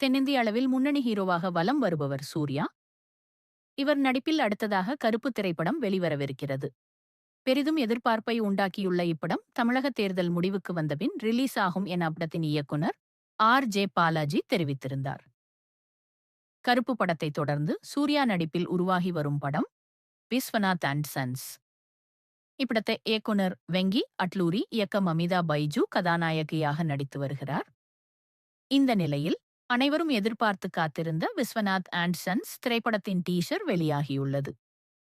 தென்னிந்திய அளவில் முன்னணி ஹீரோவாக வலம் வருபவர் சூர்யா. இவர் நடிப்பில் அடுத்ததாக கருப்பு திரைப்படம் வெளிவரவிருக்கிறது. பெரிதும் எதிர்பார்ப்பை உண்டாக்கியுள்ள இப்படம் தமிழக தேர்தல் முடிவுக்கு வந்தபின் ரிலீஸ் ஆகும் என அப்படத்தின் இயக்குனர் R.J. பாலாஜி தெரிவித்திருந்தார். கருப்பு படத்தை தொடர்ந்து சூர்யா நடிப்பில் உருவாகி வரும் படம் விஸ்வநாத் அண்ட் சன்ஸ். இப்படத்தை இயக்குனர் வெங்கி அட்லூரி, இயக்கம் அமிதா பைஜு கதாநாயகியாக நடித்து வருகிறார். இந்த நிலையில் அனைவரும் எதிர்பார்த்து காத்திருந்த விஸ்வநாத் அண்ட் சன்ஸ் திரைப்படத்தின் டீசர் வெளியாகியுள்ளது.